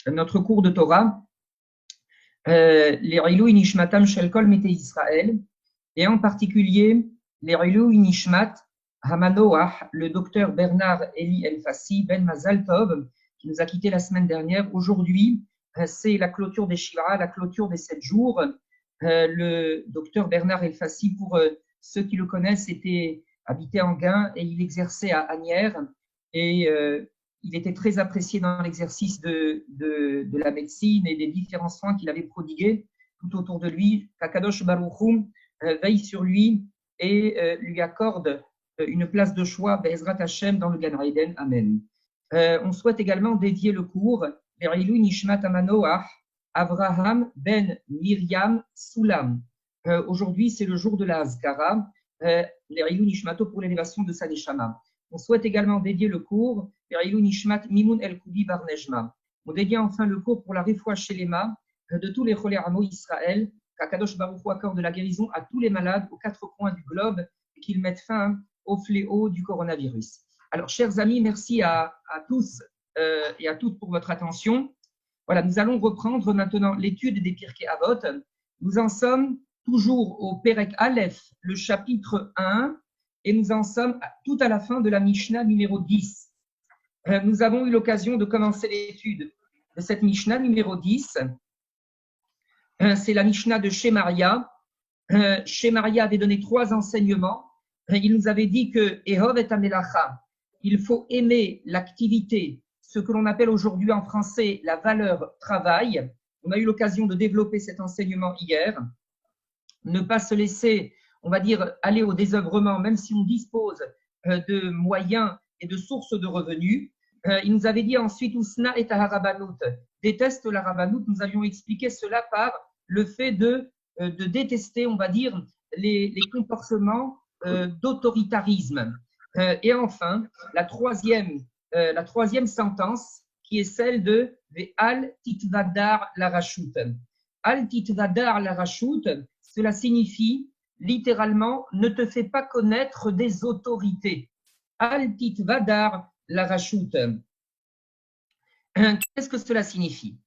notre cours de Torah, les Ilui Nishmatam Shel Kol Mete Israël, et en particulier les Ilui Nishmat Hamanoach, le docteur Bernard Eli Elfassi Ben Mazal Tov, qui nous a quittés la semaine dernière. Aujourd'hui, c'est la clôture des Shiva, la clôture des 7 jours. Le docteur Bernard Elfassi, pour ceux qui le connaissent, habitait en Gain et il exerçait à Asnières. Et il était très apprécié dans l'exercice de la médecine et des différents soins qu'il avait prodigués tout autour de lui. Kakadosh Baruch Hu veille sur lui et lui accorde une place de choix, Be'ezrat Hashem, dans le Gan Eden. Amen. On souhaite également dédier le cours Ve'ilui Nishmat Amanoach Avraham ben Myriam Sulam. Aujourd'hui, c'est le jour de la Azkara, Ve'ilui Nishmato, pour l'élévation de sa neshama. On souhaite également dédier le cours Ve'ilui Nishmat Mimoun El-Koubi Bar Nejma. On dédie enfin le cours pour la réfoua Shelema de tous les Cholei Amo Israël, qu'Akadosh Baruch Hu accorde la guérison à tous les malades aux 4 coins du globe et qu'ils mettent fin au fléau du coronavirus. Alors, chers amis, merci à tous et à toutes pour votre attention. Voilà, nous allons reprendre maintenant l'étude des Pirkei Avot. Nous en sommes toujours au Perek Aleph, le chapitre 1, et nous en sommes tout à la fin de la Mishnah numéro 10. Nous avons eu l'occasion de commencer l'étude de cette Mishnah numéro 10. C'est la Mishnah de Shemaria. Shemaria avait donné 3 enseignements. Il nous avait dit que Ehov et Amelacha, il faut aimer l'activité, ce que l'on appelle aujourd'hui en français la valeur travail. On a eu l'occasion de développer cet enseignement hier. Ne pas se laisser, on va dire, aller au désœuvrement, même si on dispose de moyens et de sources de revenus. Il nous avait dit ensuite Usna et Taharabanut, déteste la Rabanout. Nous avions expliqué cela par le fait de détester, on va dire, les comportements d'autoritarisme. Et enfin, la troisième sentence, qui est celle de Ve'al titvadar la rashut. Al titvadar la rashut, cela signifie littéralement ne te fais pas connaître des autorités. Al titvadar la rashut. Qu'est-ce que cela signifie?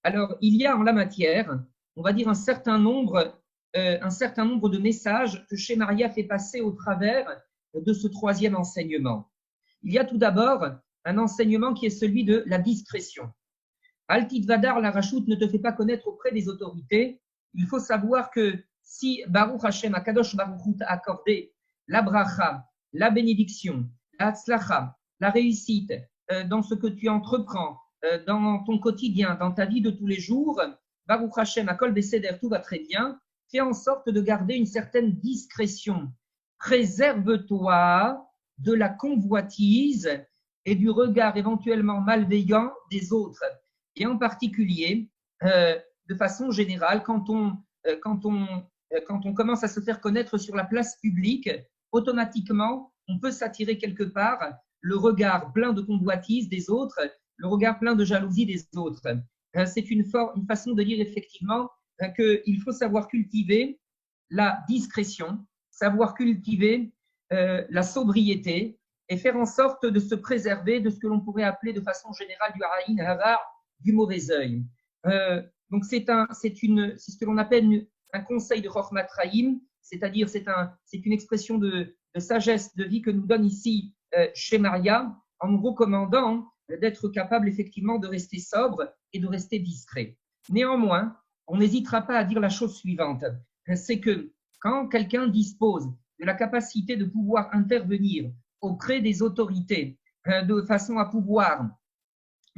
Alors, il y a en la matière, on va dire, un certain nombre de messages que Shemaria fait passer au travers de ce 3e enseignement. Il y a tout d'abord un enseignement qui est celui de la discrétion. Al titvadar la rashut, ne te fais pas connaître auprès des autorités. Il faut savoir que si Baruch Hashem, Akadosh Baruch Hu t'a accordé la bracha, la bénédiction, la tzlacha, la réussite dans ce que tu entreprends, dans ton quotidien, dans ta vie de tous les jours, Baruch Hashem, Akol Beseder, tout va très bien. Fais en sorte de garder une certaine discrétion. Préserve-toi de la convoitise et du regard éventuellement malveillant des autres. Et en particulier, de façon générale, quand on commence à se faire connaître sur la place publique, automatiquement, on peut s'attirer quelque part le regard plein de convoitise des autres, le regard plein de jalousie des autres. C'est une façon de dire effectivement qu'il faut savoir cultiver la discrétion, savoir cultiver la sobriété et faire en sorte de se préserver de ce que l'on pourrait appeler de façon générale du haraïn havar, du mauvais œil. Donc c'est ce que l'on appelle un conseil de Chochmat Chaim, c'est-à-dire c'est une expression de sagesse de vie que nous donne ici Shemaria en nous recommandant d'être capable effectivement de rester sobre et de rester discret. Néanmoins, on n'hésitera pas à dire la chose suivante, c'est que quand quelqu'un dispose de la capacité de pouvoir intervenir auprès des autorités de façon à pouvoir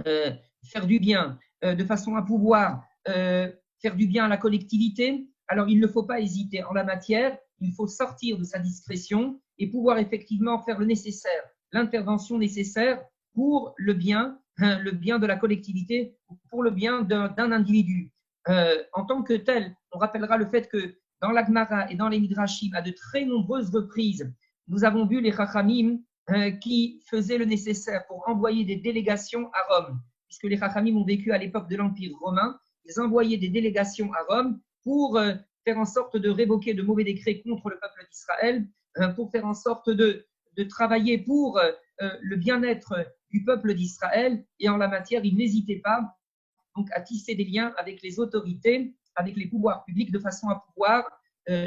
faire du bien, de façon à pouvoir faire du bien à la collectivité, alors il ne faut pas hésiter en la matière, il faut sortir de sa discrétion et pouvoir effectivement faire le nécessaire, l'intervention nécessaire pour le bien de la collectivité, pour le bien d'un individu. En tant que tel, on rappellera le fait que dans la Gemara et dans les Midrashim, à de très nombreuses reprises, nous avons vu les Chachamim qui faisaient le nécessaire pour envoyer des délégations à Rome, puisque les Chachamim ont vécu à l'époque de l'Empire romain, ils envoyaient des délégations à Rome pour faire en sorte de révoquer de mauvais décrets contre le peuple d'Israël, pour faire en sorte de travailler pour le bien-être du peuple d'Israël. Et en la matière, il n'hésitait pas donc, à tisser des liens avec les autorités, avec les pouvoirs publics, de façon à pouvoir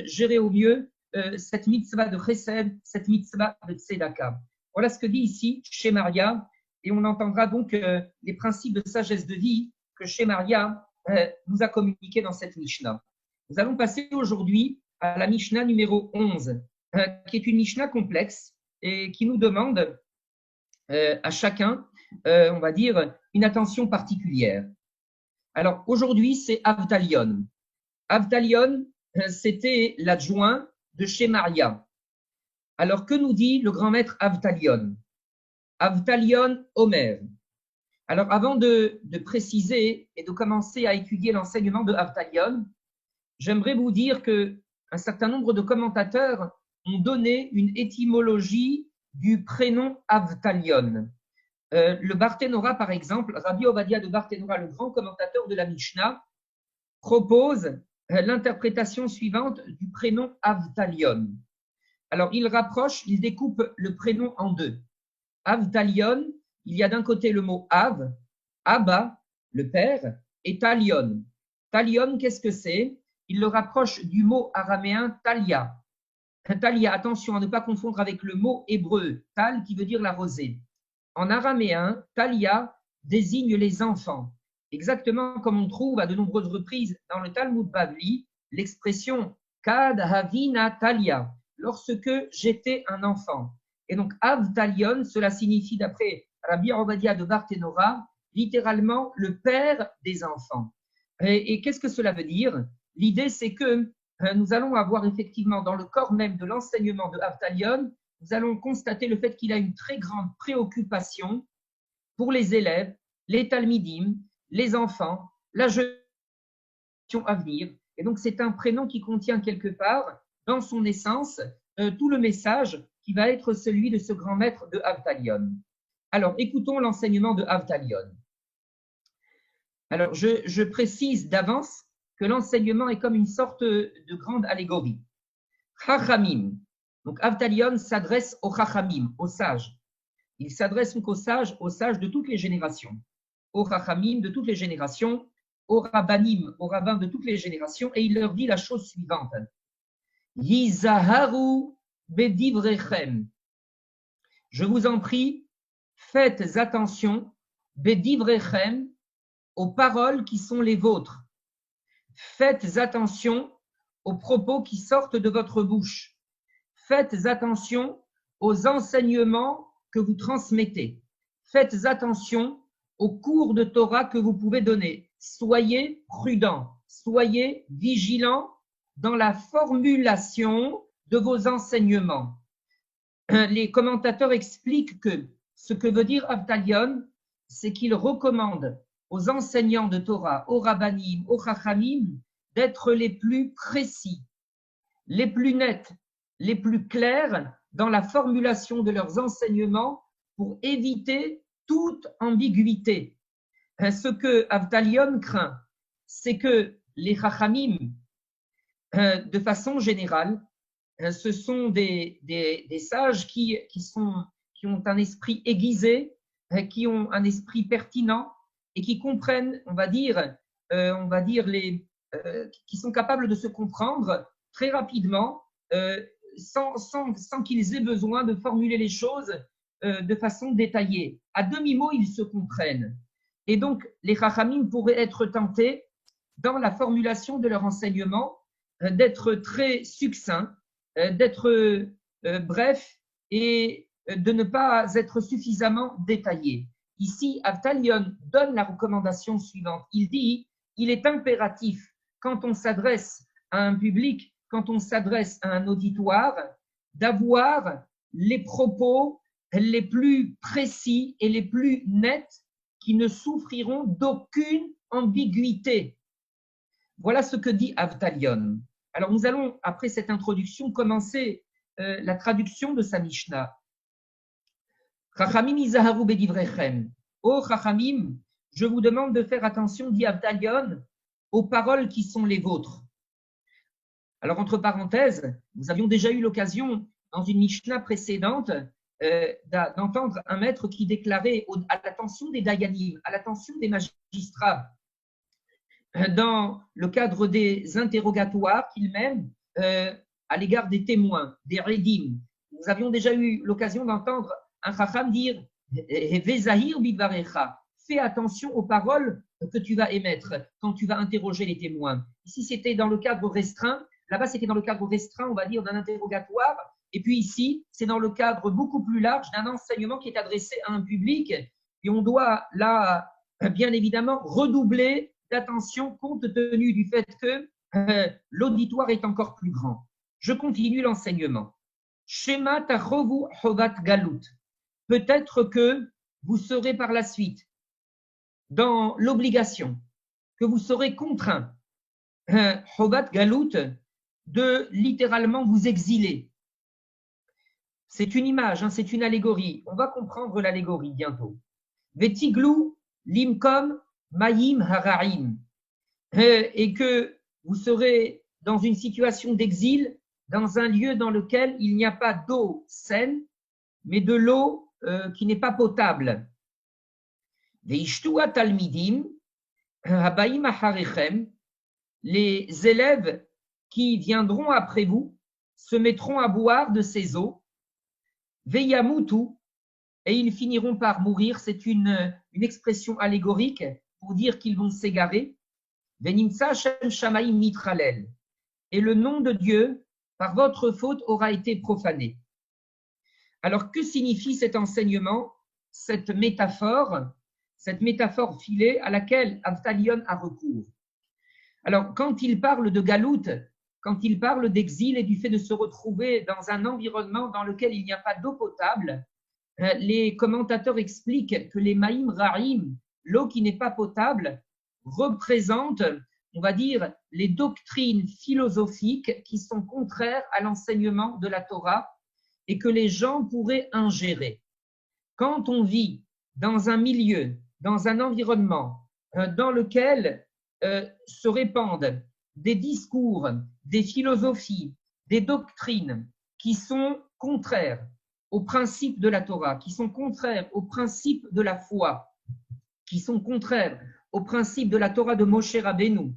gérer au mieux cette mitzvah de chesed, cette mitzvah de tzedaka. Voilà ce que dit ici Shemaria, et on entendra donc les principes de sagesse de vie que Shemaria nous a communiqués dans cette Mishnah. Nous allons passer aujourd'hui à la Mishnah numéro 11, qui est une Mishnah complexe et qui nous demande à chacun, on va dire, une attention particulière. Alors aujourd'hui, c'est Avtalion. Avtalion, c'était l'adjoint de Shemaria. Alors que nous dit le grand maître Avtalion? Avtalion Omer. Alors avant de préciser et de commencer à étudier l'enseignement de Avtalion, j'aimerais vous dire qu'un certain nombre de commentateurs ont donné une étymologie du prénom Avtalion. Le Barthénora, par exemple, Rabbi Ovadia de Barthénora, le grand commentateur de la Mishnah, propose l'interprétation suivante du prénom Avtalion. Alors, il rapproche, il découpe le prénom en deux. Avtalion, il y a d'un côté le mot Av, Abba, le père, et Talion. Talion, qu'est-ce que c'est? Il le rapproche du mot araméen Talia. Talia, attention à ne pas confondre avec le mot hébreu, Tal, qui veut dire la rosée. En araméen, Talia désigne les enfants. Exactement comme on trouve à de nombreuses reprises dans le Talmud Bavli l'expression Kad Havina Talia, lorsque j'étais un enfant. Et donc, Avtalion, cela signifie, d'après Rabbi Ovadia de Barthénora, littéralement le père des enfants. Et qu'est-ce que cela veut dire? L'idée, c'est que nous allons avoir effectivement dans le corps même de l'enseignement de Avtalion, nous allons constater le fait qu'il a une très grande préoccupation pour les élèves, les talmidim, les enfants, la génération à venir. Et donc, c'est un prénom qui contient quelque part, dans son essence, tout le message qui va être celui de ce grand maître de Avtalion. Alors, écoutons l'enseignement de Avtalion. Alors, je précise d'avance que l'enseignement est comme une sorte de grande allégorie. Chachamim. Donc, Avtalion s'adresse aux Chachamim, aux sages. Il s'adresse donc aux sages de toutes les générations. Aux Chachamim de toutes les générations, aux Rabbanim, aux rabbins de toutes les générations, et il leur dit la chose suivante. Yizaharu bedivrechem. Je vous en prie, faites attention, bedivrechem, aux paroles qui sont les vôtres. Faites attention aux propos qui sortent de votre bouche. Faites attention aux enseignements que vous transmettez. Faites attention aux cours de Torah que vous pouvez donner. Soyez prudents, soyez vigilants dans la formulation de vos enseignements. Les commentateurs expliquent que ce que veut dire Avtalion, c'est qu'il recommande aux enseignants de Torah, aux rabbanim, aux chachamim, d'être les plus précis, les plus nets, les plus clairs dans la formulation de leurs enseignements pour éviter toute ambiguïté. Ce que Avtalion craint, c'est que les chachamim, de façon générale, ce sont des sages qui ont un esprit aiguisé, qui ont un esprit pertinent et qui comprennent, on va dire qui sont capables de se comprendre très rapidement sans qu'ils aient besoin de formuler les choses de façon détaillée. À demi-mot, ils se comprennent. Et donc, les chachamim pourraient être tentés, dans la formulation de leur enseignement, d'être très succincts, d'être brefs et de ne pas être suffisamment détaillés. Ici, Avtalion donne la recommandation suivante. Il dit, il est impératif, quand on s'adresse à un public, quand on s'adresse à un auditoire, d'avoir les propos les plus précis et les plus nets qui ne souffriront d'aucune ambiguïté. Voilà ce que dit Avtalion. Alors nous allons, après cette introduction, commencer la traduction de sa Mishnah. Chachamim izaharu bedivrechem. Oh Chachamim, je vous demande de faire attention, dit Avtalion, aux paroles qui sont les vôtres. Alors entre parenthèses, nous avions déjà eu l'occasion, dans une Mishnah précédente, d'entendre un maître qui déclarait à l'attention des dayanim, à l'attention des magistrats, dans le cadre des interrogatoires qu'il mène à l'égard des témoins, des rédim. Nous avions déjà eu l'occasion d'entendre un chacham dire Vezahir bidvarecha, fais attention aux paroles que tu vas émettre quand tu vas interroger les témoins. Ici, c'était dans le cadre restreint. Là-bas, c'était dans le cadre restreint, on va dire, d'un interrogatoire. Et puis ici, c'est dans le cadre beaucoup plus large d'un enseignement qui est adressé à un public. Et on doit là, bien évidemment, redoubler d'attention compte tenu du fait que l'auditoire est encore plus grand. Je continue l'enseignement. Shema tachovu hovat galut. Peut-être que vous serez par la suite dans l'obligation, que vous serez contraint, hovat galut, de littéralement vous exiler. C'est une image, c'est une allégorie. On va comprendre l'allégorie bientôt. Vetiglu limkom mayim haraim. Et que vous serez dans une situation d'exil, dans un lieu dans lequel il n'y a pas d'eau saine, mais de l'eau qui n'est pas potable. Veishtua talmidim habaim acharechem. Les élèves qui viendront après vous se mettront à boire de ces eaux. Veyamutu, et ils finiront par mourir. C'est une expression allégorique pour dire qu'ils vont s'égarer. Venimtsa shem shamaim mitralel. Et le nom de Dieu, par votre faute, aura été profané. Alors, que signifie cet enseignement, cette métaphore filée à laquelle Avtalion a recours? Alors, quand il parle de galout, quand il parle d'exil et du fait de se retrouver dans un environnement dans lequel il n'y a pas d'eau potable, les commentateurs expliquent que les maïm ra'im, l'eau qui n'est pas potable, représente, on va dire, les doctrines philosophiques qui sont contraires à l'enseignement de la Torah et que les gens pourraient ingérer. Quand on vit dans un milieu, dans un environnement dans lequel se répandent des discours, des philosophies, des doctrines qui sont contraires aux principes de la Torah, qui sont contraires aux principes de la foi, qui sont contraires aux principes de la Torah de Moshe Rabbeinu,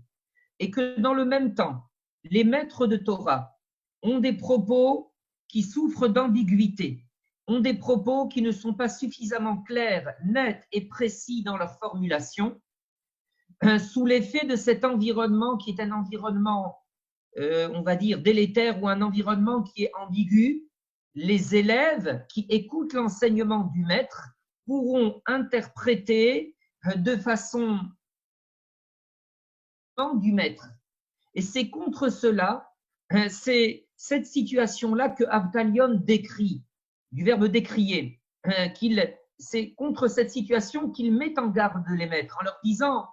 et que dans le même temps, les maîtres de Torah ont des propos qui souffrent d'ambiguïté, ont des propos qui ne sont pas suffisamment clairs, nets et précis dans leur formulation, sous l'effet de cet environnement qui est un environnement, on va dire, délétère ou un environnement qui est ambigu, les élèves qui écoutent l'enseignement du maître pourront interpréter de façon du maître. Et c'est contre cela, c'est cette situation-là que Avtalion décrit, du verbe décrier, c'est contre cette situation qu'il met en garde les maîtres en leur disant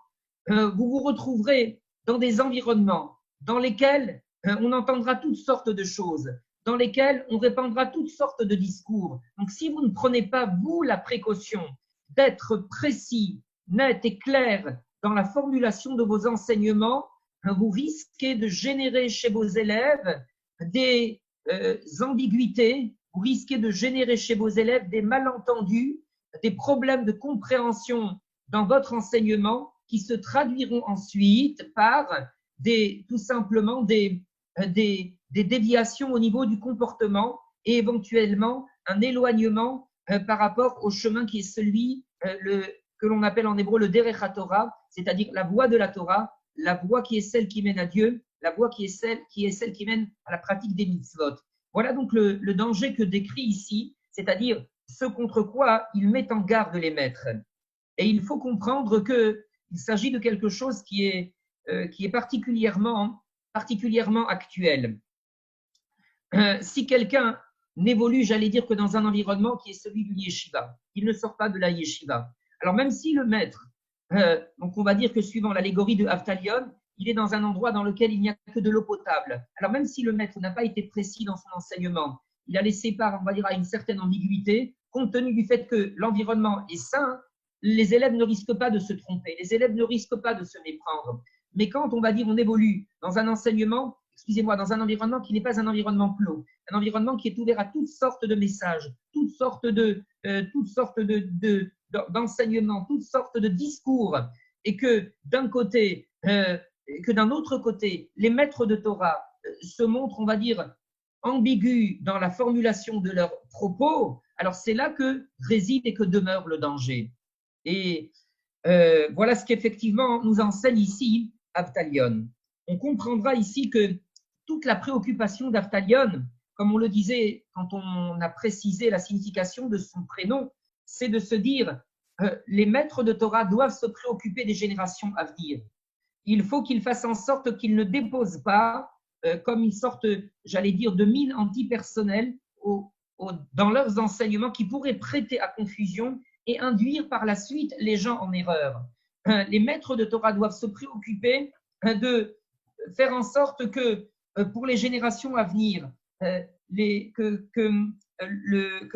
vous vous retrouverez dans des environnements dans lesquels on entendra toutes sortes de choses, dans lesquels on répandra toutes sortes de discours. Donc, si vous ne prenez pas, vous, la précaution d'être précis, net et clair dans la formulation de vos enseignements, vous risquez de générer chez vos élèves des ambiguïtés, vous risquez de générer chez vos élèves des malentendus, des problèmes de compréhension dans votre enseignement qui se traduiront ensuite par tout simplement des déviations au niveau du comportement et éventuellement un éloignement par rapport au chemin qui est celui que l'on appelle en hébreu le Derech HaTorah, c'est-à-dire la voie de la Torah, la voie qui est celle qui mène à Dieu, la voie qui est celle qui mène à la pratique des mitzvot. Voilà donc le danger que décrit ici, c'est-à-dire ce contre quoi il met en garde les maîtres. Et il faut comprendre qu'il s'agit de quelque chose qui est particulièrement actuel. Si quelqu'un n'évolue, j'allais dire, que dans un environnement qui est celui du yeshiva, il ne sort pas de la yeshiva. Alors même si le maître, donc on va dire que suivant l'allégorie de Avtalion, il est dans un endroit dans lequel il n'y a que de l'eau potable. Alors même si le maître n'a pas été précis dans son enseignement, il a laissé part, on va dire, à une certaine ambiguïté, compte tenu du fait que l'environnement est sain, les élèves ne risquent pas de se tromper, les élèves ne risquent pas de se méprendre. Mais quand on va dire on évolue dans un enseignement excusez-moi, dans un environnement qui n'est pas un environnement clos, un environnement qui est ouvert à toutes sortes de messages, d'enseignements, toutes sortes de discours, et que d'un côté, que d'un autre côté, les maîtres de Torah se montrent, on va dire, ambigus dans la formulation de leurs propos, alors c'est là que réside et que demeure le danger. Et voilà ce qu'effectivement nous enseigne ici Avtalion. On comprendra ici que toute la préoccupation d'Avtalion, comme on le disait quand on a précisé la signification de son prénom, c'est de se dire les maîtres de Torah doivent se préoccuper des générations à venir. Il faut qu'ils fassent en sorte qu'ils ne déposent pas comme une sorte, j'allais dire, de mine antipersonnelle dans leurs enseignements qui pourraient prêter à confusion et induire par la suite les gens en erreur. Les maîtres de Torah doivent se préoccuper de faire en sorte que pour les générations à venir, que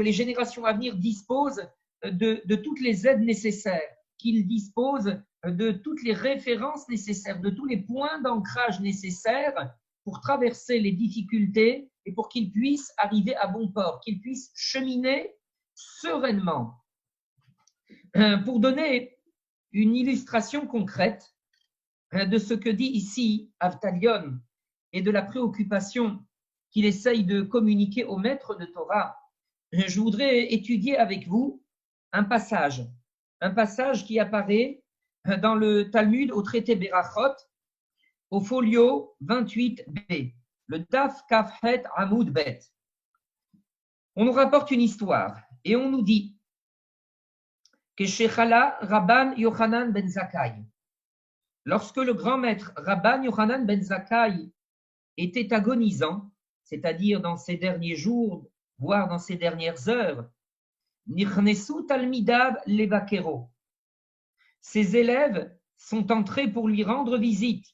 les générations à venir disposent de toutes les aides nécessaires, qu'ils disposent de toutes les références nécessaires, de tous les points d'ancrage nécessaires pour traverser les difficultés et pour qu'ils puissent arriver à bon port, qu'ils puissent cheminer sereinement. Pour donner une illustration concrète de ce que dit ici Avtalion et de la préoccupation qu'il essaye de communiquer aux maîtres de Torah, je voudrais étudier avec vous un passage qui apparaît dans le Talmud au traité Berachot, au folio 28b, le Daf Kafhet Amoud Bet. On nous rapporte une histoire et on nous dit que Shechala Rabban Yochanan ben Zakkai, lorsque le grand maître Rabban Yochanan ben Zakkai était agonisant, c'est-à-dire dans ses derniers jours, voire dans ses dernières heures, Nichnesu Talmidav Levakero, ses élèves sont entrés pour lui rendre visite.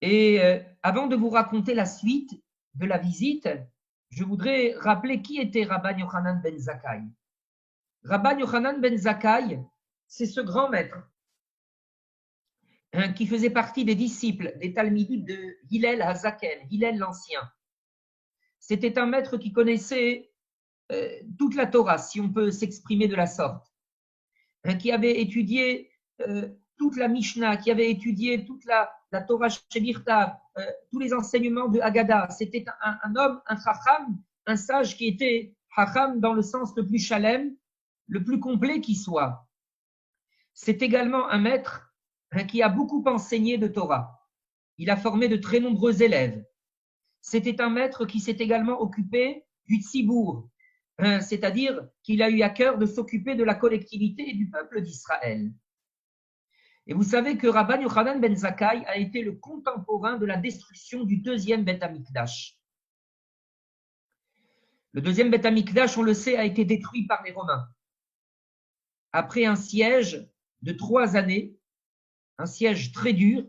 Et avant de vous raconter la suite de la visite, je voudrais rappeler qui était Rabban Yochanan ben Zakkai. Rabban Yochanan ben Zakkai, c'est ce grand maître qui faisait partie des disciples des Talmidim de Hillel Hazaken, Hillel l'Ancien. C'était un maître qui connaissait toute la Torah, si on peut s'exprimer de la sorte, qui avait étudié toute la Mishnah, qui avait étudié toute la Torah Shebirtav, tous les enseignements de Haggadah. C'était un homme, un chacham, un sage qui était chacham dans le sens le plus shalem, le plus complet qui soit. C'est également un maître qui a beaucoup enseigné de Torah. Il a formé de très nombreux élèves. C'était un maître qui s'est également occupé du tzibour, c'est-à-dire qu'il a eu à cœur de s'occuper de la collectivité et du peuple d'Israël. Et vous savez que Rabban Yochanan ben Zakkai a été le contemporain de la destruction du deuxième Beth Amikdash. Le deuxième Beth Amikdash, on le sait, a été détruit par les Romains. Après un siège de 3 années, un siège très dur,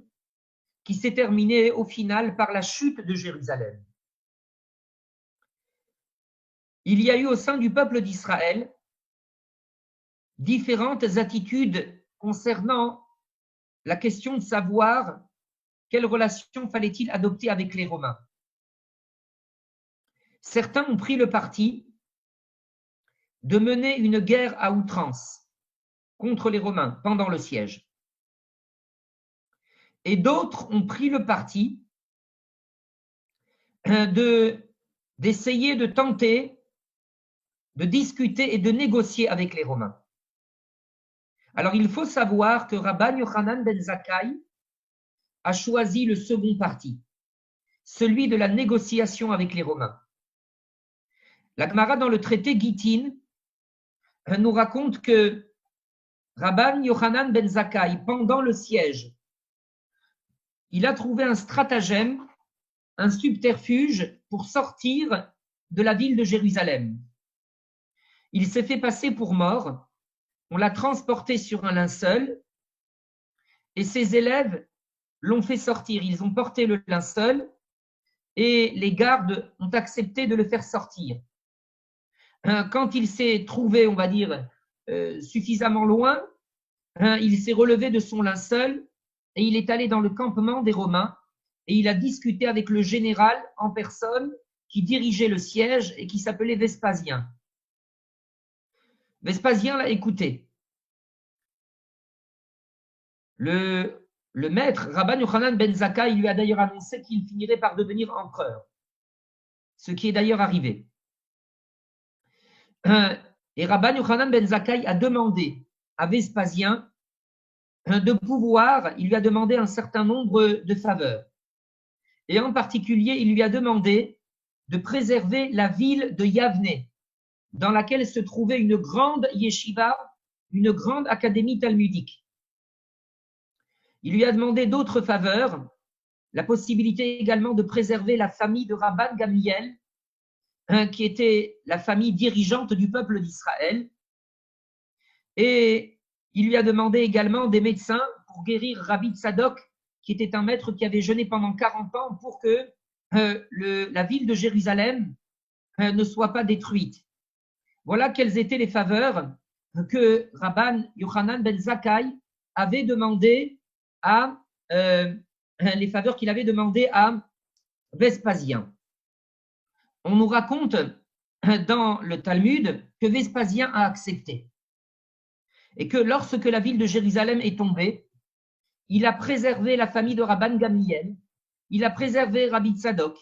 qui s'est terminé au final par la chute de Jérusalem. Il y a eu au sein du peuple d'Israël différentes attitudes concernant la question de savoir quelle relation fallait-il adopter avec les Romains. Certains ont pris le parti de mener une guerre à outrance contre les Romains pendant le siège. Et d'autres ont pris le parti d'essayer de tenter de discuter et de négocier avec les Romains. Alors, il faut savoir que Rabban Yochanan ben Zakkai a choisi le second parti, celui de la négociation avec les Romains. La Gemara, dans le traité Gittin, nous raconte que Rabban Yochanan ben Zakkai, pendant le siège, il a trouvé un stratagème, un subterfuge pour sortir de la ville de Jérusalem. Il s'est fait passer pour mort, on l'a transporté sur un linceul et ses élèves l'ont fait sortir. Ils ont porté le linceul et les gardes ont accepté de le faire sortir. Quand il s'est trouvé, on va dire, suffisamment loin, il s'est relevé de son linceul et il est allé dans le campement des Romains et il a discuté avec le général en personne qui dirigeait le siège et qui s'appelait Vespasien. Vespasien l'a écouté. Le maître, Rabban Yochanan ben Zakkai, lui a d'ailleurs annoncé qu'il finirait par devenir empereur, ce qui est d'ailleurs arrivé. Et Rabban Yochanan ben Zakkai a demandé à Vespasien de pouvoir, il lui a demandé un certain nombre de faveurs. Et en particulier, il lui a demandé de préserver la ville de Yavne, dans laquelle se trouvait une grande yeshiva, une grande académie talmudique. Il lui a demandé d'autres faveurs, la possibilité également de préserver la famille de Rabban Gamliel, qui était la famille dirigeante du peuple d'Israël. Et il lui a demandé également des médecins pour guérir Rabbi Tzadok, qui était un maître qui avait jeûné pendant 40 ans pour que la ville de Jérusalem ne soit pas détruite. Voilà quelles étaient les faveurs que Rabban Yochanan ben Zakkai avait demandé les faveurs qu'il avait demandées à Vespasien. On nous raconte dans le Talmud que Vespasien a accepté et que lorsque la ville de Jérusalem est tombée, il a préservé la famille de Rabban Gamliel, il a préservé Rabbi Tzadok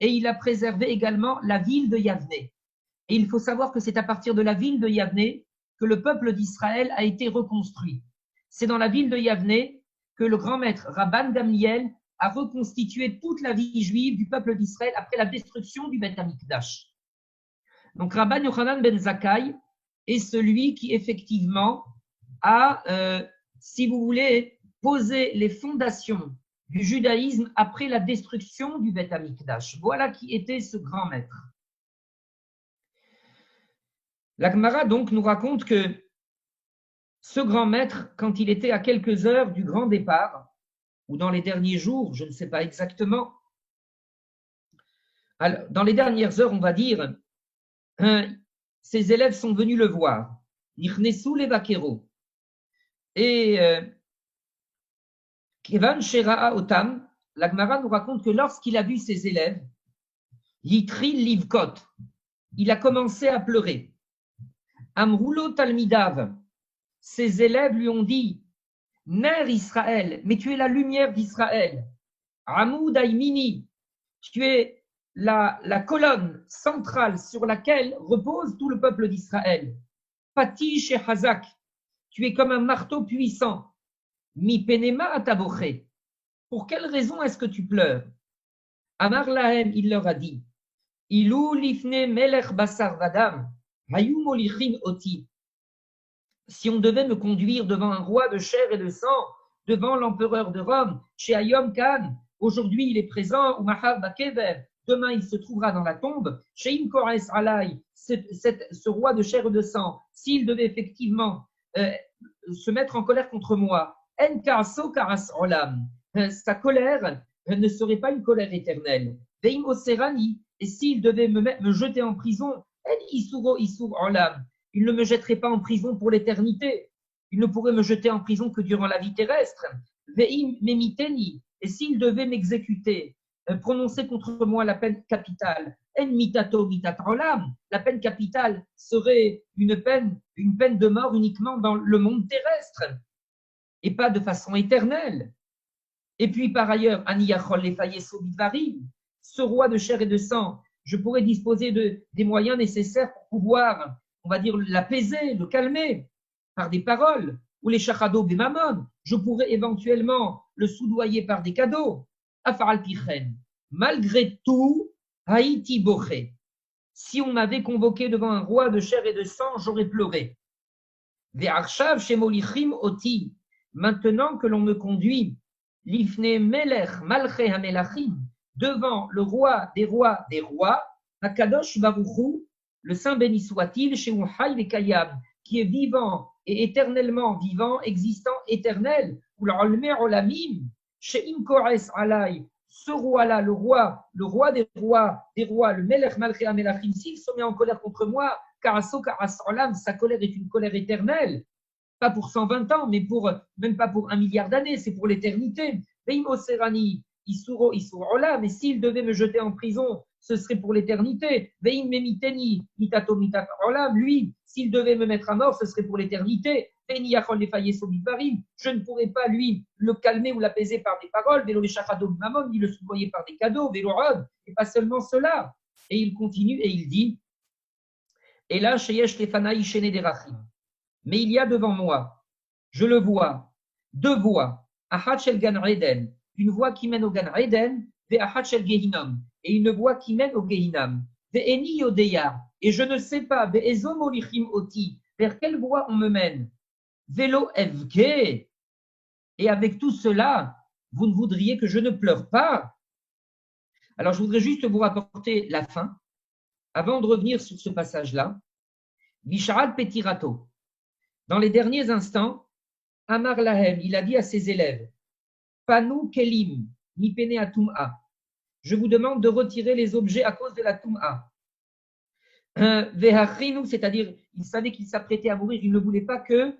et il a préservé également la ville de Yavne. Et il faut savoir que c'est à partir de la ville de Yavne que le peuple d'Israël a été reconstruit. C'est dans la ville de Yavne que le grand maître Rabban Gamliel a reconstitué toute la vie juive du peuple d'Israël après la destruction du Beth Amikdash. Donc Rabban Yochanan ben Zakkai est celui qui effectivement a, si vous voulez, posé les fondations du judaïsme après la destruction du Beth Amikdash. Voilà qui était ce grand maître. La Gemara donc nous raconte que ce grand maître, quand il était à quelques heures du grand départ, ou dans les derniers jours, je ne sais pas exactement, alors, dans les dernières heures, on va dire, ses élèves sont venus le voir. Nichnesu les vaqueros. Et Kevan Shera'a Otam, la Gemara nous raconte que lorsqu'il a vu ses élèves, Yitri Livkot, il a commencé à pleurer. Amroulo Talmidav, ses élèves lui ont dit, Ner Israël, mais tu es la lumière d'Israël. Amoud Aïmini, tu es la colonne centrale sur laquelle repose tout le peuple d'Israël. Patish et Hazak, tu es comme un marteau puissant. Mi penema ataboché. Pour quelle raison est-ce que tu pleures? Amar Lahem, il leur a dit, Ilou lifne melech basar vadam, hayu molichin oti. Si on devait me conduire devant un roi de chair et de sang, devant l'empereur de Rome, chez Ayom Khan, aujourd'hui il est présent, ou Mahar Bakever, demain il se trouvera dans la tombe, chez Imkores Alay, ce roi de chair et de sang, s'il devait effectivement se mettre en colère contre moi, En Karaso Karas Olam, sa colère ne serait pas une colère éternelle. Veim Oserani, et s'il devait me jeter en prison, En Isuro Isur Olam, il ne me jetterait pas en prison pour l'éternité. Il ne pourrait me jeter en prison que durant la vie terrestre. Veim memiteni, et s'il devait m'exécuter, prononcer contre moi la peine capitale, en mitato mitat olam, la peine capitale serait une peine de mort uniquement dans le monde terrestre et pas de façon éternelle. Et puis par ailleurs, aniyachol lefayeso bidvarim, ce roi de chair et de sang, je pourrais disposer des moyens nécessaires pour pouvoir, on va dire, l'apaiser, le calmer par des paroles, ou les shachado bemamon, je pourrais éventuellement le soudoyer par des cadeaux. Afar pichen, malgré tout, haïti boché. Si on m'avait convoqué devant un roi de chair et de sang, j'aurais pleuré. Ve'arshav shemolichim oti, maintenant que l'on me conduit, l'ifne melech malché hamelachim, devant le roi, Hakadosh Baruchu, le Saint béni soit-il, chez Unhai Vekayam, qui est vivant et éternellement vivant, existant, éternel, ou l'Olmer Olamim, chez Imkores Alay, ce roi-là, le roi des rois, le Melech Malché Hamelachim, s'il se met en colère contre moi, Karaso Karas Olam, sa colère est une colère éternelle. pas pour 120 ans, mais même pas pour 1 milliard d'années, c'est pour l'éternité. Veimo serani, isuro olam, mais s'il devait me jeter en prison, ce serait pour l'éternité. Veim memiteni, mitato mitat olam, lui, s'il devait me mettre à mort, ce serait pour l'éternité. Je ne pourrais pas, lui, le calmer ou l'apaiser par des paroles, ni le soudoyer par des cadeaux, et pas seulement cela. Et il continue et il dit, et là, mais il y a devant moi, je le vois, deux voies, Achat shel Gan Eden, une voie qui mène au Gan Eden, Achat shel Gehinnom, et une voie qui mène au Gehinnom. Ve'eni yodeya, et je ne sais pas, Ve'ezo molichim oti, vers quelle voie on me mène. Vélo evke, et avec tout cela, vous ne voudriez que je ne pleure pas. Alors, je voudrais juste vous rapporter la fin, avant de revenir sur ce passage-là. Bisharat Petirato. Dans les derniers instants, Amar Lahem, il a dit à ses élèves, Panu Kelim, ni pene atum'a. Je vous demande de retirer les objets à cause de la tum'a. Vehachrinu, c'est-à-dire, il savait qu'il s'apprêtait à mourir, il ne voulait pas que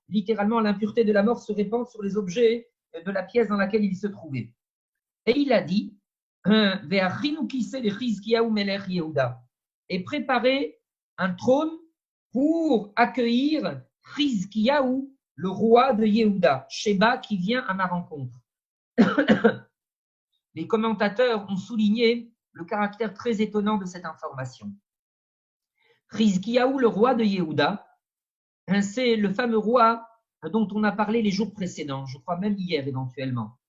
littéralement l'impureté de la mort se répande sur les objets de la pièce dans laquelle il se trouvait. Et il a dit, Vehachrinu kise le Chizkiyahu melech Yehuda, et préparer un trône pour accueillir Chizkiyahu, le roi de Yehuda, Sheba, qui vient à ma rencontre. Les commentateurs ont souligné le caractère très étonnant de cette information. Chizkiyahu, le roi de Yehuda, c'est le fameux roi dont on a parlé les jours précédents, je crois même hier éventuellement.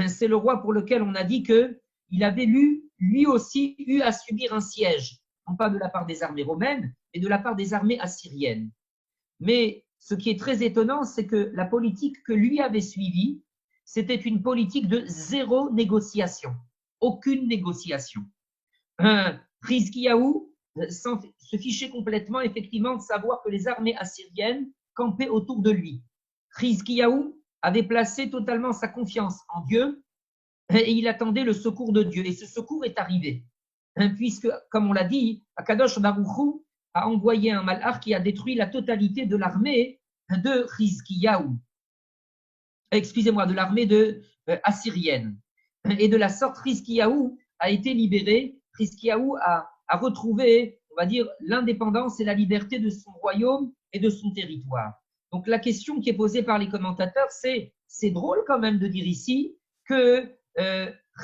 C'est le roi pour lequel on a dit qu'il avait lui aussi eu à subir un siège, non pas de la part des armées romaines, mais de la part des armées assyriennes. Mais ce qui est très étonnant, c'est que la politique que lui avait suivie, c'était une politique de zéro négociation, aucune négociation. Chizkiyahu se fichait complètement, effectivement, de savoir que les armées assyriennes campaient autour de lui. Chizkiyahu avait placé totalement sa confiance en Dieu et il attendait le secours de Dieu. Et ce secours est arrivé, puisque, comme on l'a dit, Akadosh Baruch Hu a envoyé un malach qui a détruit la totalité de l'armée de Chizkiyahu. Excusez-moi, de l'armée assyrienne. Et de la sorte, Chizkiyahu a été libéré. Chizkiyahu a retrouvé, on va dire, l'indépendance et la liberté de son royaume et de son territoire. Donc la question qui est posée par les commentateurs, c'est drôle quand même de dire ici que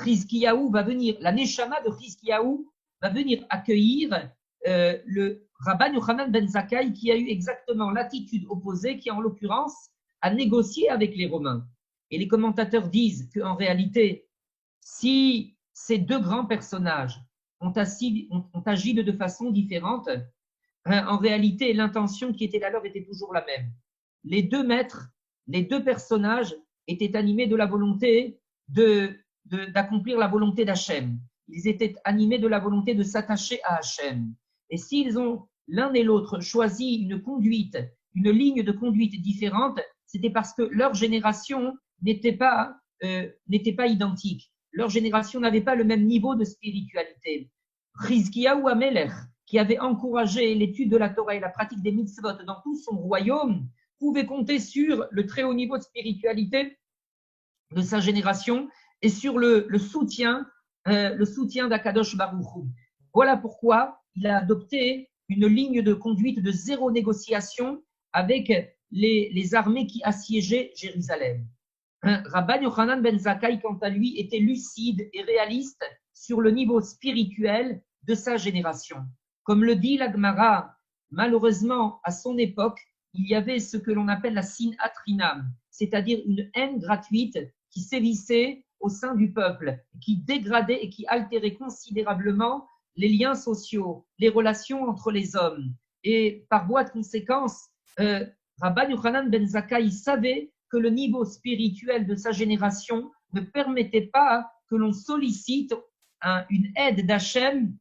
Chizkiyahu va venir, la Neshama de Chizkiyahu va venir accueillir le Rabban Yochanan ben Zakkai qui a eu exactement l'attitude opposée, qui en l'occurrence a négocié avec les Romains. Et les commentateurs disent qu'en réalité, si ces deux grands personnages ont agi de façon différente, en réalité, l'intention qui était la leur était toujours la même. Les deux maîtres, les deux personnages étaient animés de la volonté d'accomplir la volonté d'Hachem. Ils étaient animés de la volonté de s'attacher à Hachem. Et s'ils ont l'un et l'autre choisi une ligne de conduite différente, c'était parce que leur génération n'était pas identique. Leur génération n'avait pas le même niveau de spiritualité. Chizkiyahu Amelech, qui avait encouragé l'étude de la Torah et la pratique des mitzvot dans tout son royaume, pouvait compter sur le très haut niveau de spiritualité de sa génération et sur le soutien d'Akadosh Baruch Hu. Voilà pourquoi il a adopté une ligne de conduite de zéro négociation avec les armées qui assiégeaient Jérusalem. Rabban Yochanan ben Zakkai, quant à lui, était lucide et réaliste sur le niveau spirituel de sa génération. Comme le dit la Gemara, malheureusement, à son époque, il y avait ce que l'on appelle la sinat chinam, c'est-à-dire une haine gratuite qui sévissait au sein du peuple, qui dégradait et qui altérait considérablement les liens sociaux, les relations entre les hommes. Et par voie de conséquence, Rabban Yochanan ben Zakkai savait que le niveau spirituel de sa génération ne permettait pas que l'on sollicite une aide d'Hachem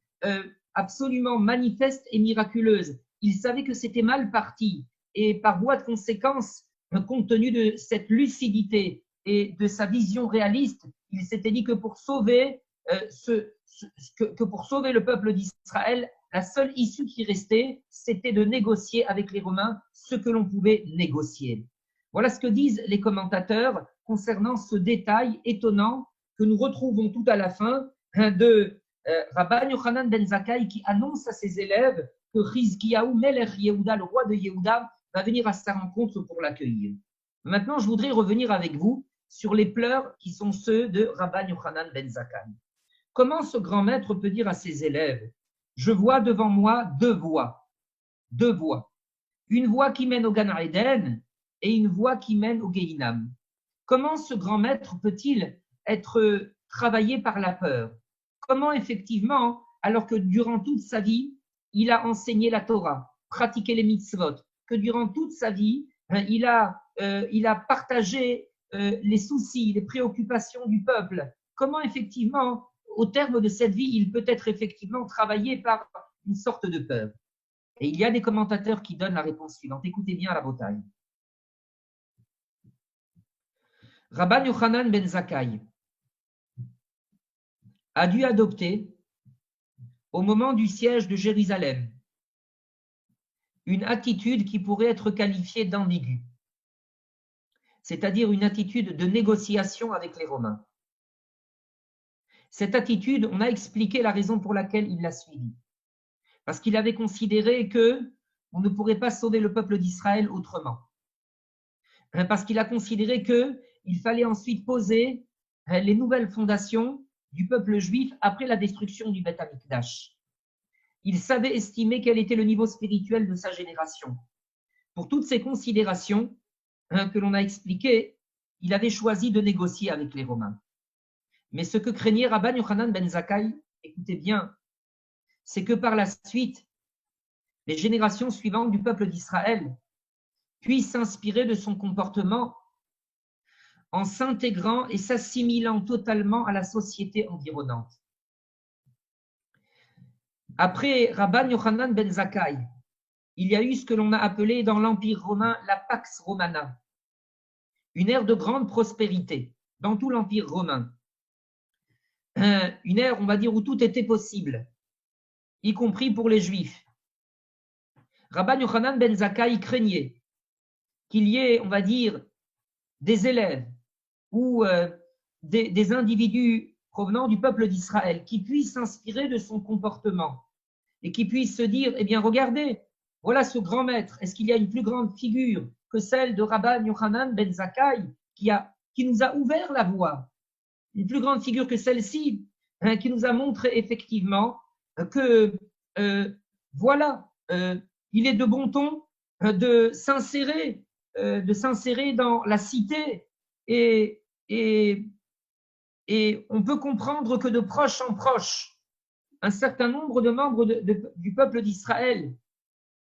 absolument manifeste et miraculeuse. Il savait que c'était mal parti. Et par voie de conséquence, compte tenu de cette lucidité et de sa vision réaliste, il s'était dit que pour sauver le peuple d'Israël, la seule issue qui restait, c'était de négocier avec les Romains ce que l'on pouvait négocier. Voilà ce que disent les commentateurs concernant ce détail étonnant que nous retrouvons tout à la fin de Rabban Yochanan ben Zakkai qui annonce à ses élèves que Chizkiyahu Melech Yehuda, le roi de Yehuda, va venir à sa rencontre pour l'accueillir. Maintenant, je voudrais revenir avec vous sur les pleurs qui sont ceux de Rabban Yochanan ben Zakkai. Comment ce grand maître peut dire à ses élèves: je vois devant moi deux voies. Une voie qui mène au Gan Eden et une voie qui mène au Gehinam. Comment ce grand maître peut-il être travaillé par la peur? Comment effectivement, alors que durant toute sa vie, il a enseigné la Torah, pratiqué les mitzvot, que durant toute sa vie, il a partagé les soucis, les préoccupations du peuple. Comment effectivement, au terme de cette vie, il peut être effectivement travaillé par une sorte de peur? Et il y a des commentateurs qui donnent la réponse suivante. Écoutez bien la bataille. Rabban Yochanan ben Zakkai a dû adopter, au moment du siège de Jérusalem, une attitude qui pourrait être qualifiée d'ambiguë, c'est-à-dire une attitude de négociation avec les Romains. Cette attitude, on a expliqué la raison pour laquelle il l'a suivie. Parce qu'il avait considéré qu'on ne pourrait pas sauver le peuple d'Israël autrement. Parce qu'il a considéré qu'il fallait ensuite poser les nouvelles fondations du peuple juif après la destruction du Beth Amikdash. Il savait estimer quel était le niveau spirituel de sa génération. Pour toutes ces considérations que l'on a expliquées, il avait choisi de négocier avec les Romains. Mais ce que craignait Rabban Yochanan ben Zakkai, écoutez bien, c'est que par la suite, les générations suivantes du peuple d'Israël puissent s'inspirer de son comportement en s'intégrant et s'assimilant totalement à la société environnante. Après Rabban Yochanan ben Zakkai, il y a eu ce que l'on a appelé dans l'Empire romain la Pax Romana, une ère de grande prospérité dans tout l'Empire romain. Une ère, on va dire, où tout était possible, y compris pour les Juifs. Rabban Yochanan ben Zakkai craignait qu'il y ait, on va dire, des élèves ou des individus provenant du peuple d'Israël qui puissent s'inspirer de son comportement et qui puissent se dire, eh bien, regardez, voilà ce grand maître. Est-ce qu'il y a une plus grande figure que celle de Rabban Yochanan ben Zakkai qui nous a ouvert la voie? Une plus grande figure que celle-ci, qui nous a montré effectivement que, voilà, il est de bon ton de s'insérer dans la cité et on peut comprendre que de proche en proche, un certain nombre de membres du peuple d'Israël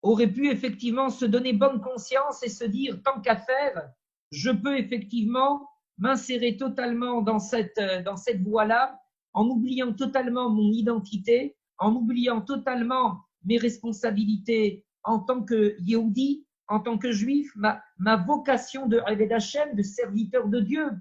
auraient pu effectivement se donner bonne conscience et se dire, tant qu'à faire, je peux effectivement m'insérer totalement dans cette voie-là, en oubliant totalement mon identité, en oubliant totalement mes responsabilités en tant que Yehudi, en tant que juif, ma vocation de Eved Hashem, de serviteur de Dieu.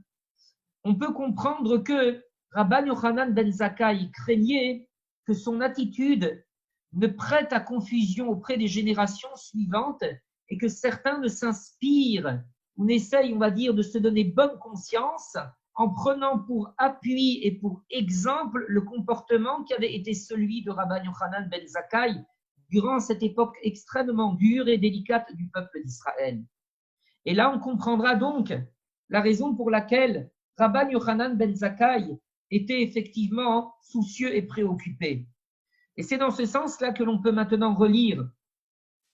On peut comprendre que Rabban Yochanan ben Zakkai craignait que son attitude ne prête à confusion auprès des générations suivantes et que certains ne s'inspirent ou n'essayent, on va dire, de se donner bonne conscience en prenant pour appui et pour exemple le comportement qui avait été celui de Rabban Yochanan ben Zakkai durant cette époque extrêmement dure et délicate du peuple d'Israël. Et là, on comprendra donc la raison pour laquelle Rabban Yochanan ben Zakkai était effectivement soucieux et préoccupé. Et c'est dans ce sens-là que l'on peut maintenant relire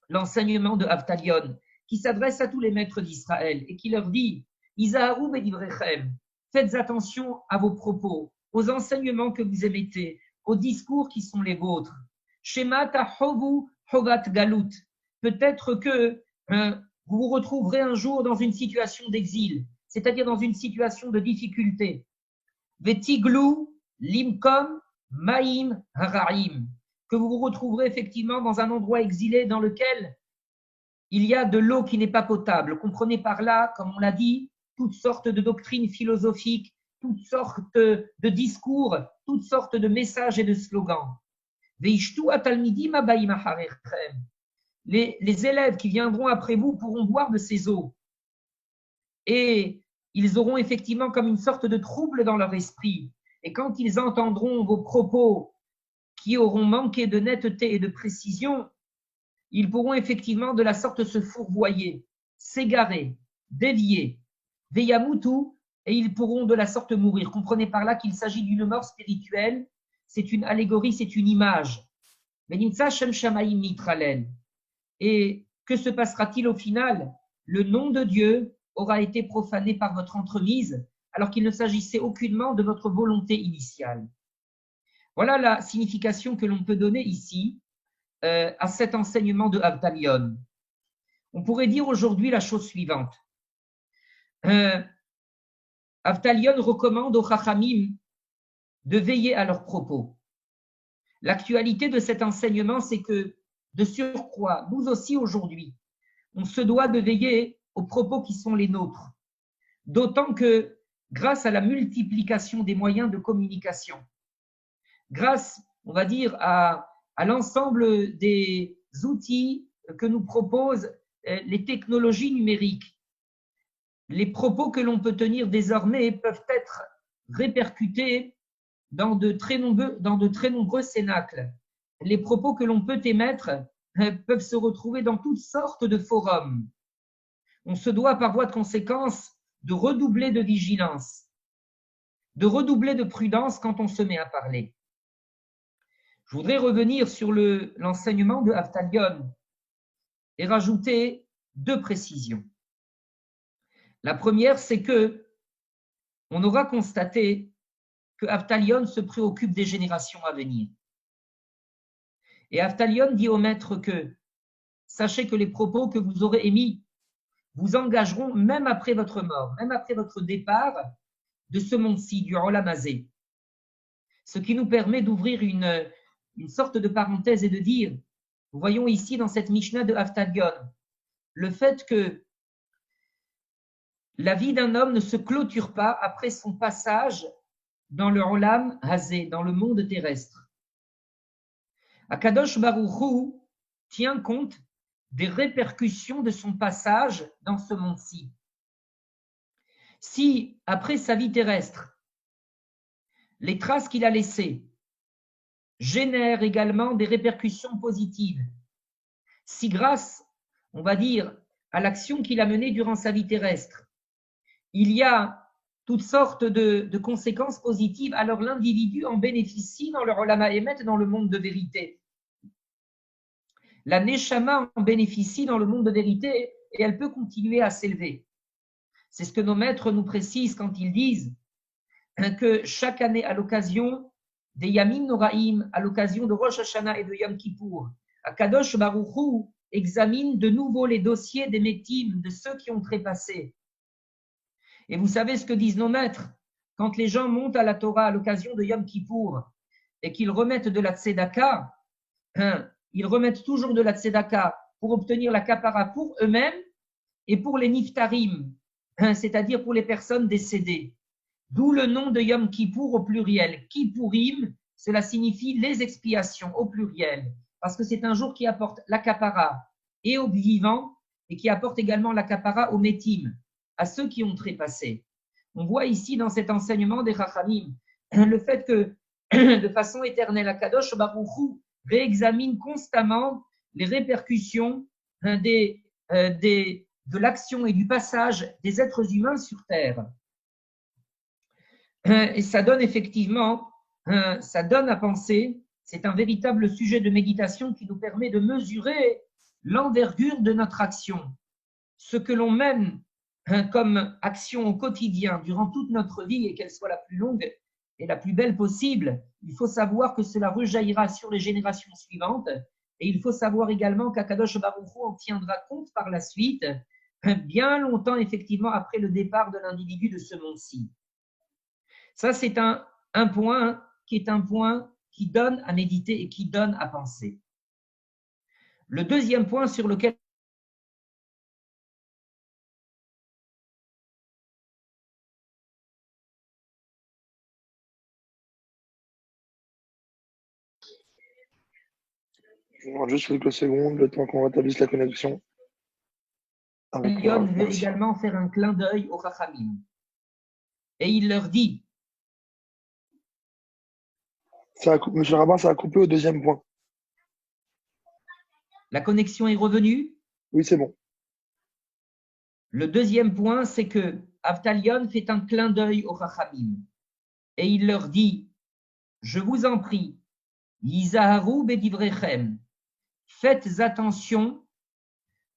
l'enseignement de Avtalion, qui s'adresse à tous les maîtres d'Israël et qui leur dit « Izaharu bedivrechem » faites attention à vos propos, aux enseignements que vous émettez, aux discours qui sont les vôtres. Shema tahovu hovat galut. Peut-être que vous vous retrouverez un jour dans une situation d'exil, c'est-à-dire dans une situation de difficulté. Vetiglu limkom maim haraim. Que vous vous retrouverez effectivement dans un endroit exilé dans lequel il y a de l'eau qui n'est pas potable. Comprenez par là, comme on l'a dit, toutes sortes de doctrines philosophiques, toutes sortes de discours, toutes sortes de messages et de slogans. Veishtu atalmidim abayim acharechem. Les élèves qui viendront après vous pourront boire de ces eaux. Et ils auront effectivement comme une sorte de trouble dans leur esprit. Et quand ils entendront vos propos qui auront manqué de netteté et de précision, ils pourront effectivement de la sorte se fourvoyer, s'égarer, dévier, veyamutu, et ils pourront de la sorte mourir. Comprenez par là qu'il s'agit d'une mort spirituelle, c'est une allégorie, c'est une image. Et que se passera-t-il au final? Le nom de Dieu aura été profané par votre entremise, alors qu'il ne s'agissait aucunement de votre volonté initiale. Voilà la signification que l'on peut donner ici à cet enseignement de Avtalion. On pourrait dire aujourd'hui la chose suivante. Avtalion recommande aux Chachamim de veiller à leurs propos. L'actualité de cet enseignement, c'est que, de surcroît, nous aussi aujourd'hui, on se doit de veiller aux propos qui sont les nôtres. D'autant que, grâce à la multiplication des moyens de communication, grâce, on va dire, à l'ensemble des outils que nous proposent les technologies numériques, les propos que l'on peut tenir désormais peuvent être répercutés dans de très nombreux cénacles. Les propos que l'on peut émettre peuvent se retrouver dans toutes sortes de forums. On se doit par voie de conséquence de redoubler de vigilance, de redoubler de prudence quand on se met à parler. Je voudrais revenir sur l'enseignement de Avtalion et rajouter 2 précisions. La première, c'est que on aura constaté que Avtalion se préoccupe des générations à venir. Et Avtalion dit au maître que sachez que les propos que vous aurez émis vous engageront même après votre mort, même après votre départ de ce monde-ci, du Olam Hazé. Ce qui nous permet d'ouvrir une sorte de parenthèse et de dire, nous voyons ici dans cette Mishnah de Avtalion, le fait que la vie d'un homme ne se clôture pas après son passage dans le Olam Hazé, dans le monde terrestre. Akadosh Baruch Hu tient compte des répercussions de son passage dans ce monde-ci. Si, après sa vie terrestre, les traces qu'il a laissées génèrent également des répercussions positives, si grâce, on va dire, à l'action qu'il a menée durant sa vie terrestre, il y a toutes sortes de conséquences positives, alors l'individu en bénéficie dans le Olam Haemet, dans le monde de vérité. La Neshama en bénéficie dans le monde de vérité et elle peut continuer à s'élever. C'est ce que nos maîtres nous précisent quand ils disent que chaque année, à l'occasion des Yamim Noraim, à l'occasion de Rosh Hashanah et de Yom Kippour, Akadosh Baruch Hu examine de nouveau les dossiers des Métim, de ceux qui ont trépassé. Et vous savez ce que disent nos maîtres? Quand les gens montent à la Torah à l'occasion de Yom Kippour et qu'ils remettent de la tzedaka, ils remettent toujours de la tzedaka pour obtenir la kapara pour eux-mêmes et pour les niftarim, c'est-à-dire pour les personnes décédées. D'où le nom de Yom Kippour au pluriel. Kippourim, cela signifie les expiations au pluriel, parce que c'est un jour qui apporte la kapara et aux vivants et qui apporte également la kapara aux métim, à ceux qui ont trépassé. On voit ici dans cet enseignement des Chachamim le fait que de façon éternelle, Akadosh Baruch Hu réexamine constamment les répercussions de l'action et du passage des êtres humains sur Terre. Et ça donne effectivement, ça donne à penser, c'est un véritable sujet de méditation qui nous permet de mesurer l'envergure de notre action. Ce que l'on mène comme action au quotidien durant toute notre vie et qu'elle soit la plus longue et la plus belle possible, il faut savoir que cela rejaillira sur les générations suivantes et il faut savoir également qu'Akadosh Baruch Hu en tiendra compte par la suite, bien longtemps effectivement après le départ de l'individu de ce monde-ci. Ça, c'est un point qui est un point qui donne à méditer et qui donne à penser. Le deuxième point sur lequel Je demande juste quelques secondes, le temps qu'on rétablisse la connexion avec Lyon Rav. veut Merci. également faire un clin d'œil aux Chachamim. Et il leur dit, Monsieur le rabbin, ça a coupé au deuxième point. la connexion est revenue. Oui, c'est bon. Le deuxième point, c'est que Avtalion fait un clin d'œil aux Chachamim. Et il leur dit, je vous en prie, Yizaharu bedivrechem, faites attention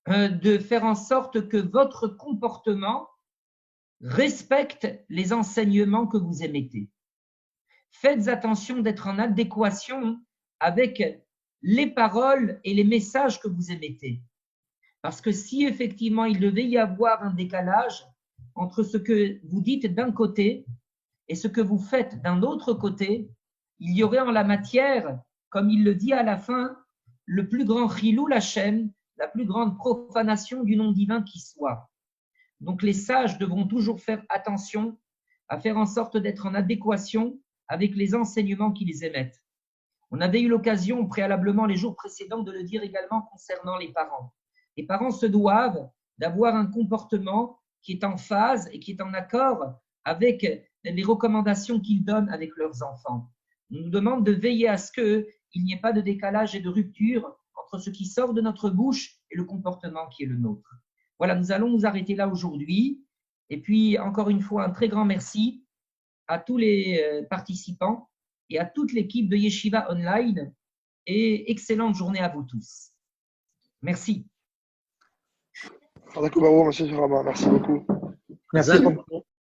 de faire en sorte que votre comportement respecte les enseignements que vous émettez. Faites attention d'être en adéquation avec les paroles et les messages que vous émettez. Parce que si effectivement il devait y avoir un décalage entre ce que vous dites d'un côté et ce que vous faites d'un autre côté, il y aurait en la matière, comme il le dit à la fin, le plus grand chilul Hashem, la plus grande profanation du nom divin qui soit. Donc les sages devront toujours faire attention à faire en sorte d'être en adéquation avec les enseignements qu'ils émettent. On avait eu l'occasion préalablement les jours précédents de le dire également concernant les parents. Les parents se doivent d'avoir un comportement qui est en phase et qui est en accord avec les recommandations qu'ils donnent avec leurs enfants. On nous demande de veiller à ce qu'il n'y ait pas de décalage et de rupture entre ce qui sort de notre bouche et le comportement qui est le nôtre. Voilà, nous allons nous arrêter là aujourd'hui. Et puis, encore une fois, un très grand merci à tous les participants et à toute l'équipe de Yeshiva Online. Et excellente journée à vous tous. Merci. Merci beaucoup. Merci.